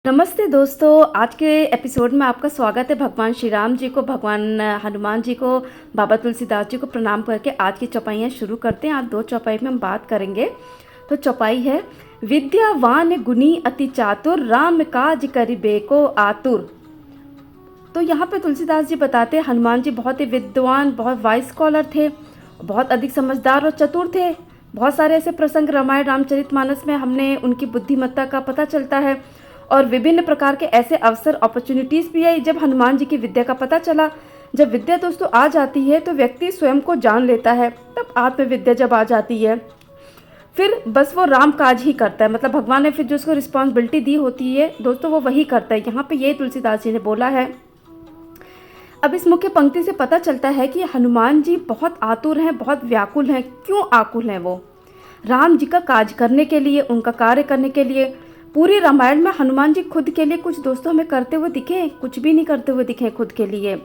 नमस्ते दोस्तों, आज के एपिसोड में आपका स्वागत है। भगवान श्री राम जी को, भगवान हनुमान जी को, बाबा तुलसीदास जी को प्रणाम करके आज की चौपाइयाँ शुरू करते हैं। आज दो चौपाई में हम बात करेंगे। तो चौपाई है, विद्यावान गुणी अति चातुर, राम काज करिबे को आतुर। तो यहाँ पे तुलसीदास जी बताते हैं हनुमान जी बहुत ही विद्वान, बहुत वाइस स्कॉलर थे, बहुत अधिक समझदार और चतुर थे। बहुत सारे ऐसे प्रसंग रामायण रामचरितमानस में हमने उनकी बुद्धिमत्ता का पता चलता है और विभिन्न प्रकार के ऐसे अवसर अपॉर्चुनिटीज़ भी आई जब हनुमान जी की विद्या का पता चला। जब विद्या दोस्तों आ जाती है तो व्यक्ति स्वयं को जान लेता है, तब आत्मविद्या जब आ जाती है फिर बस वो राम काज ही करता है। मतलब भगवान ने फिर जो उसको रिस्पॉन्सिबिलिटी दी होती है दोस्तों वो वही करता है। यहाँ पे ये तुलसीदास जी ने बोला है। अब इस मुख्य पंक्ति से पता चलता है कि हनुमान जी बहुत आतुर हैं, बहुत व्याकुल हैं। क्यों आकुल हैं वो? राम जी का काज करने के लिए, उनका कार्य करने के लिए। पूरे रामायण में हनुमान जी खुद के लिए कुछ दोस्तों हमें करते हुए दिखे? कुछ भी नहीं करते हुए दिखे खुद के लिए।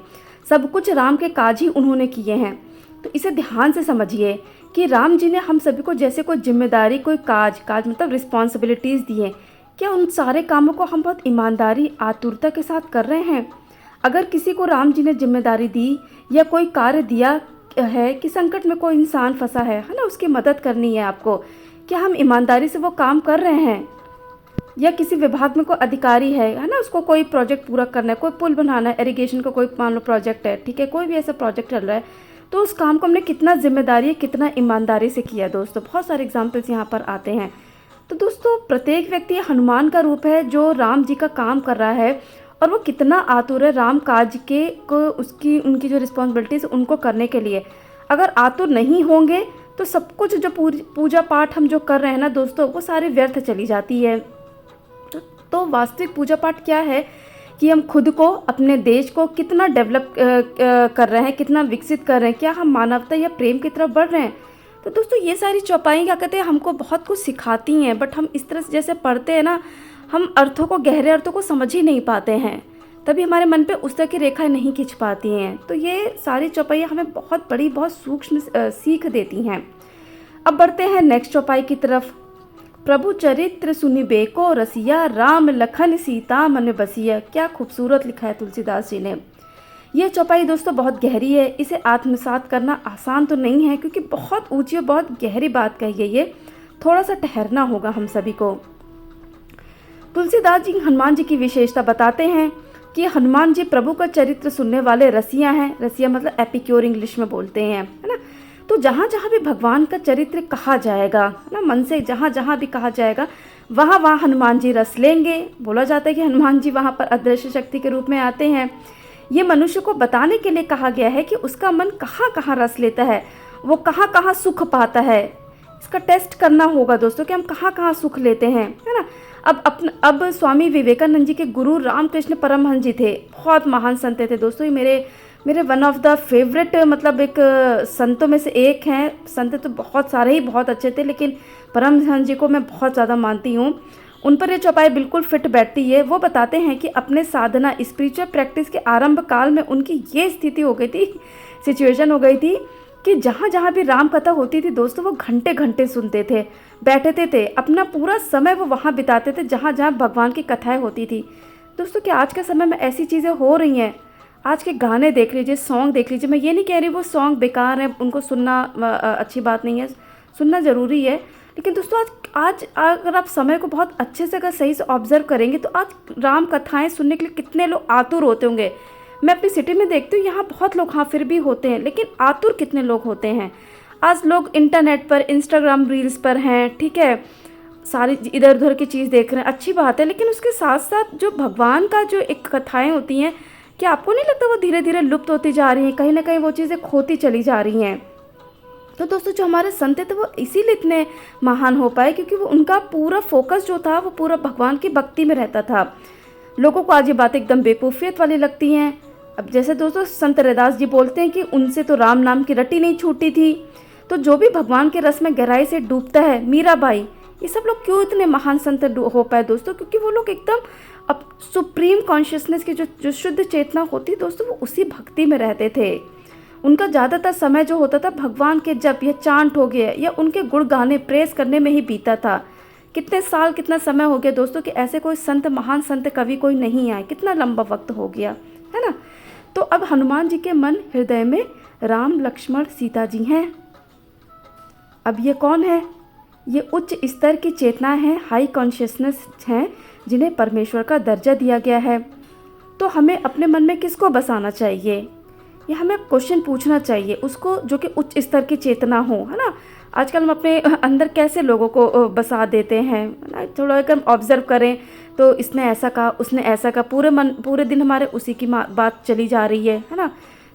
सब कुछ राम के काज ही उन्होंने किए हैं। तो इसे ध्यान से समझिए कि राम जी ने हम सभी को जैसे कोई जिम्मेदारी, कोई काज मतलब रिस्पॉन्सिबिलिटीज़ दी हैं, क्या उन सारे कामों को हम बहुत ईमानदारी, आतुरता के साथ कर रहे हैं? अगर किसी को राम जी ने जिम्मेदारी दी या कोई कार्य दिया है कि संकट में कोई इंसान फंसा है ना, उसकी मदद करनी है आपको, क्या हम ईमानदारी से वो काम कर रहे हैं? या किसी विभाग में कोई अधिकारी है ना, उसको कोई प्रोजेक्ट पूरा करना है, कोई पुल बनाना है, इरिगेशन का कोई मान लो प्रोजेक्ट है, ठीक है, कोई भी ऐसा प्रोजेक्ट चल रहा है, तो उस काम को हमने कितना जिम्मेदारी, कितना ईमानदारी से किया दोस्तों। बहुत सारे एग्जाम्पल्स यहाँ पर आते हैं। तो दोस्तों प्रत्येक व्यक्ति हनुमान का रूप है जो राम जी का काम कर रहा है और वो कितना आतुर है राम काज के को, उसकी उनकी जो रिस्पॉन्सिबिलिटीज उनको करने के लिए। अगर आतुर नहीं होंगे तो सब कुछ जो पूजा पाठ हम जो कर रहे हैं ना दोस्तों, वो सारी व्यर्थ चली जाती है। तो वास्तविक पूजा पाठ क्या है कि हम खुद को, अपने देश को कितना डेवलप कर रहे हैं, कितना विकसित कर रहे हैं, क्या हम मानवता या प्रेम की तरफ बढ़ रहे हैं। तो दोस्तों ये सारी चौपाई क्या कहते हैं, हमको बहुत कुछ सिखाती हैं, बट हम इस तरह से जैसे पढ़ते हैं ना, हम अर्थों को, गहरे अर्थों को समझ ही नहीं पाते हैं, तभी हमारे मन पे उस तरह की रेखाएं नहीं खिंच पाती हैं। तो ये सारी चौपाइयाँ हमें बहुत बड़ी, बहुत सूक्ष्म सीख देती हैं। अब बढ़ते हैं नेक्स्ट चौपाई की तरफ। प्रभु चरित्र सुनिबे को रसिया, राम लखन सीता मन बसिया। क्या खूबसूरत लिखा है तुलसीदास जी ने। यह चौपाई दोस्तों बहुत गहरी है, इसे आत्मसात करना आसान तो नहीं है क्योंकि बहुत ऊंची और बहुत गहरी बात कही है। ये थोड़ा सा ठहरना होगा हम सभी को। तुलसीदास जी हनुमान जी की विशेषता बताते हैं कि हनुमान जी प्रभु का चरित्र सुनने वाले रसिया हैं। रसिया मतलब एपिक्योर इंग्लिश में बोलते हैं, है ना। तो जहाँ जहाँ भी भगवान का चरित्र कहा जाएगा ना, मन से जहाँ जहाँ भी कहा जाएगा, वहाँ वहाँ हनुमान जी रस लेंगे। बोला जाता है कि हनुमान जी वहाँ पर अदृश्य शक्ति के रूप में आते हैं। ये मनुष्य को बताने के लिए कहा गया है कि उसका मन कहाँ कहाँ रस लेता है, वो कहाँ कहाँ सुख पाता है। इसका टेस्ट करना होगा दोस्तों कि हम कहाँ कहाँ सुख लेते हैं, है ना। अब स्वामी विवेकानंद जी के गुरु रामकृष्ण परमहंस जी थे, बहुत महान संत थे दोस्तों। ये मेरे वन ऑफ द फेवरेट, मतलब एक संतों में से एक हैं। संत तो बहुत सारे ही बहुत अच्छे थे, लेकिन परमहंस जी को मैं बहुत ज़्यादा मानती हूँ। उन पर ये चौपाई बिल्कुल फिट बैठती है। वो बताते हैं कि अपने साधना, स्पिरिचुअल प्रैक्टिस के आरंभ काल में उनकी ये स्थिति हो गई थी, सिचुएशन हो गई थी कि जहाँ जहाँ भी राम कथा होती थी दोस्तों, वो घंटे घंटे सुनते थे, बैठते थे, अपना पूरा समय वो वहाँ बिताते थे जहाँ जहाँ भगवान की कथाएँ होती थी। दोस्तों क्या आज के समय में ऐसी चीज़ें हो रही हैं? आज के गाने देख लीजिए, सॉन्ग देख लीजिए। मैं ये नहीं कह रही वो सॉन्ग बेकार हैं, उनको सुनना अच्छी बात नहीं है, सुनना ज़रूरी है। लेकिन दोस्तों आज अगर आप समय को बहुत अच्छे से, अगर सही से ऑब्जर्व करेंगे तो आज राम कथाएं सुनने के लिए कितने लोग आतुर होते होंगे। मैं अपनी सिटी में देखती हूँ, यहाँ बहुत लोग हाँ फिर भी होते हैं, लेकिन आतुर कितने लोग होते हैं। आज लोग इंटरनेट पर, इंस्टाग्राम रील्स पर हैं, ठीक है, सारी इधर उधर की चीज़ देख रहे हैं, अच्छी बात है, लेकिन उसके साथ साथ जो भगवान का जो एक कथाएँ होती हैं, क्या आपको नहीं लगता वो धीरे धीरे लुप्त होती जा रही हैं? कहीं ना कहीं वो चीज़ें खोती चली जा रही हैं। तो दोस्तों जो हमारे संत थे वो इसीलिए इतने महान हो पाए क्योंकि वो, उनका पूरा फोकस जो था वो पूरा भगवान की भक्ति में रहता था। लोगों को आज ये बातें एकदम बेवकूफ़ियत वाली लगती हैं। अब जैसे दोस्तों संत रैदास जी बोलते हैं कि उनसे तो राम नाम की रटी नहीं छूटी थी। तो जो भी भगवान के रस में गहराई से डूबता है, मीराबाई, ये सब लोग क्यों इतने महान संत हो पाए दोस्तों? क्योंकि वो लोग एकदम अब सुप्रीम कॉन्शियसनेस की जो शुद्ध चेतना होती है दोस्तों, वो उसी भक्ति में रहते थे। उनका ज़्यादातर समय जो होता था भगवान के जप या चांट हो गया या उनके गुण गाने, प्रेस करने में ही बीता था कितने साल कितना समय हो गया दोस्तों कि ऐसे कोई संत, महान संत, कवि कोई नहीं आए, कितना लंबा वक्त हो गया है ना। तो अब हनुमान जी के मन हृदय में राम लक्ष्मण सीता जी हैं। अब ये कौन है? ये उच्च स्तर की चेतना है, हाई कॉन्शियसनेस हैं, जिन्हें परमेश्वर का दर्जा दिया गया है। तो हमें अपने मन में किसको बसाना चाहिए? ये हमें क्वेश्चन पूछना चाहिए उसको जो कि उच्च स्तर की चेतना हो, है ना। आजकल हम अपने अंदर कैसे लोगों को बसा देते हैं, है ना। थोड़ा अगर हम ऑब्जर्व करें तो इसने ऐसा कहा, उसने ऐसा कहा, पूरे दिन हमारे उसी की बात चली जा रही है ना।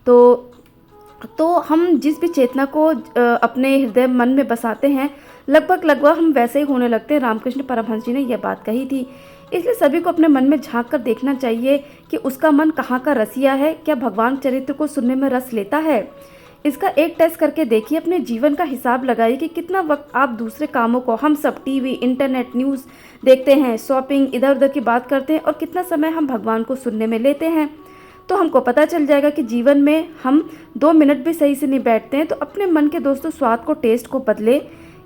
तो हम जिस भी चेतना को अपने हृदय मन में बसाते हैं, लगभग हम वैसे ही होने लगते हैं। रामकृष्ण परमहंस जी ने यह बात कही थी। इसलिए सभी को अपने मन में झांक कर देखना चाहिए कि उसका मन कहाँ का रसिया है, क्या भगवान चरित्र को सुनने में रस लेता है। इसका एक टेस्ट करके देखिए, अपने जीवन का हिसाब लगाइए कि कितना वक्त आप दूसरे कामों को, हम सब टीवी, इंटरनेट, न्यूज़ देखते हैं, शॉपिंग, इधर उधर की बात करते हैं, और कितना समय हम भगवान को सुनने में लेते हैं। तो हमको पता चल जाएगा कि जीवन में हम 2 मिनट भी सही से नहीं बैठते हैं। तो अपने मन के दोस्तों स्वाद को, टेस्ट को बदले।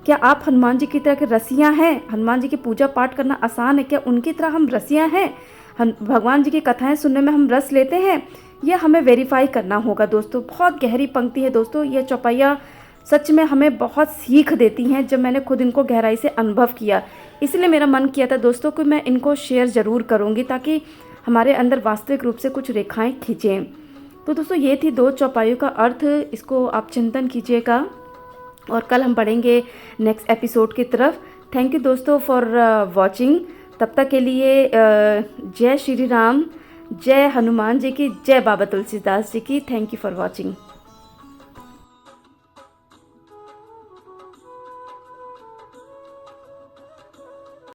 क्या आप हनुमान जी की तरह के रसिया हैं? हनुमान जी की पूजा पाठ करना आसान है, क्या उनकी तरह हम रसिया हैं? भगवान जी की कथाएं सुनने में हम रस लेते हैं? यह हमें वेरीफाई करना होगा दोस्तों। बहुत गहरी पंक्ति है दोस्तों, यह चौपाइयाँ सच में हमें बहुत सीख देती हैं, जब मैंने खुद इनको गहराई से अनुभव किया। इसलिए मेरा मन किया था दोस्तों कि मैं इनको शेयर ज़रूर करूँगी, ताकि हमारे अंदर वास्तविक रूप से कुछ रेखाएं खींचें। तो दोस्तों ये थी 2 चौपाइयों का अर्थ, इसको आप चिंतन कीजिएगा, और कल हम बढ़ेंगे नेक्स्ट एपिसोड की तरफ। थैंक यू दोस्तों फॉर वॉचिंग। तब तक के लिए जय श्री राम, जय हनुमान जी की, जय बाबा तुलसीदास जी की। Thank you for watching.